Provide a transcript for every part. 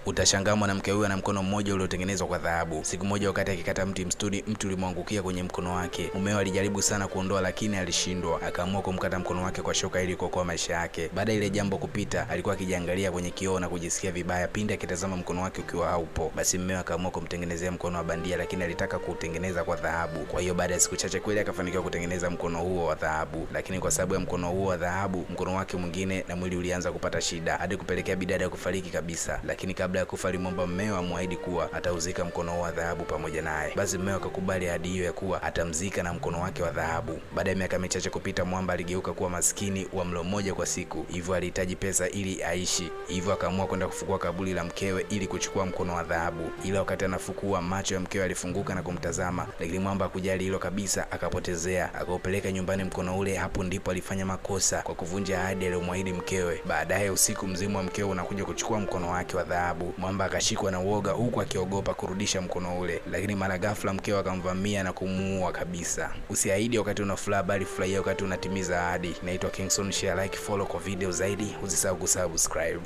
Utashangaa mwanamke huyu ana mkono mmoja uliotengenezwa kwa dhahabu. Siku moja wakati akikata mti msituni, mti ulimwangukia kwenye mkono wake. Mumeo alijaribu sana kuondoa lakini alishindwa. Akaamua kumkata mkono wake kwa shoka ili kuokoa maisha yake. Baada ile jambo kupita, alikuwa akijiangalia kwenye kioo na kujisikia vibaya pindi akitazama mkono wake ukiwa haupo. Basi mumeo akaamua kumtengenezea mkono wa bandia, lakini alitaka kuutengeneza kwa dhahabu. Kwa hiyo baada ya siku chache kweli akafanikiwa kutengeneza mkono huo wa dhahabu. Lakini kwa sababu ya mkono huo wa dhahabu, mkono wake mwingine na mwili ulianza kupata shida hadi kupelekea bidada kufariki kabisa. Lakini kabla ya kufa alimwomba mmeo amwahidi kuwa atauzika mkono wa dhahabu pamoja naye. Basi mmeo akakubali ahadi hiyo ya kuwa atamzika na mkono wake wa dhahabu. Baada ya miaka michache kupita, mwamba aligeuka kuwa maskini wa mlo mmoja kwa siku. Hivyo alihitaji pesa ili aishi. Hivyo akaamua kwenda kufukua kaburi la mkewe ili kuchukua mkono wa dhahabu. Ila wakati anafukua, macho ya mkewe alifunguka na kumtazama, lakini mwamba hakujali hilo kabisa, akapotezea. Akaupeleka nyumbani mkono ule. Hapo ndipo alifanya makosa kwa kuvunja ahadi aliyomwahidi mkewe. Baadaye usiku mzima mkewe unakuja kuchukua mkono wake wa dhahabu. Mwamba akashikwa na uoga huku akiogopa kurudisha mkono ule, lakini mara ghafla mkewe akamvamia na kumuua kabisa. Usiahidi wakati una furaha, bali furahia wakati unatimiza ahadi. Naitwa Kingson, share, like, follow kwa video zaidi. Usisahau kusubscribe.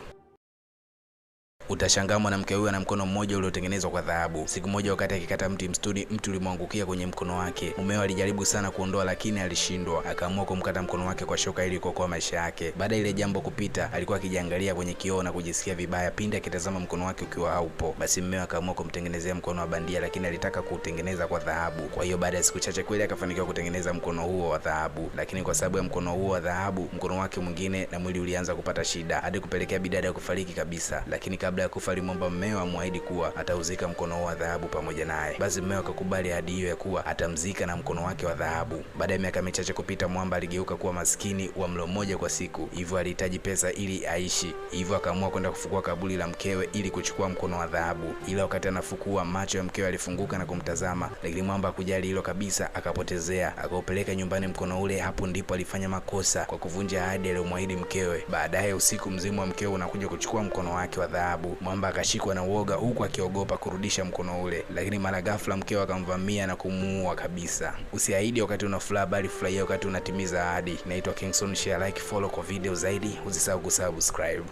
Utashangaa mwanamke huyu ana mkono mmoja uliotengenezwa kwa dhahabu. Siku moja wakati akikata mti msituni, mti ulimwangukia kwenye mkono wake. Mumeo alijaribu sana kuondoa lakini alishindwa. Akaamua kumkata mkono wake kwa shoka ili kuokoa maisha yake. Baada ile jambo kupita, alikuwa akijiangalia kwenye kioo na kujisikia vibaya pindi akitazama mkono wake ukiwa haupo. Basi mmeo akaamua kumtengenezea mkono wa bandia, lakini alitaka kuutengeneza kwa dhahabu. Kwa hiyo baada ya siku chache kweli akafanikiwa kutengeneza mkono huo wa dhahabu. Lakini kwa sababu ya mkono huo wa dhahabu, mkono wake mwingine na mwili ulianza kupata shida hadi kupelekea bidada kufariki kabisa. Lakini kabla ya kufa alimwomba mmeo amwahidi kuwa atauzika mkono wa dhahabu pamoja naye. Basi mmeo akakubali ahadi hiyo ya kuwa atamzika na mkono wake wa dhahabu. Baada ya miaka michache kupita, mwamba aligeuka kuwa maskini wa mlo mmoja kwa siku. Hivyo alihitaji pesa ili aishi. Hivyo akaamua kwenda kufukua kaburi la mkewe ili kuchukua mkono wa dhahabu. Ila wakati anafukua, macho ya mkewe alifunguka na kumtazama, lakini mwamba hakujali hilo kabisa, akapotezea. Akaupeleka nyumbani mkono ule. Hapo ndipo alifanya makosa kwa kuvunja ahadi aliyomwahidi mkewe. Baadaye usiku mzima mkewe unakuja kuchukua mkono wake wa dhahabu. Mwamba akashikwa na uoga huku akiogopa kurudisha mkono ule, lakini mara ghafla mkewe akamvamia na kumuua kabisa. Usiahidi wakati una furaha, bali furahia wakati unatimiza ahadi. Naitwa Kingson, share, like, follow kwa video zaidi. Usisahau kusubscribe.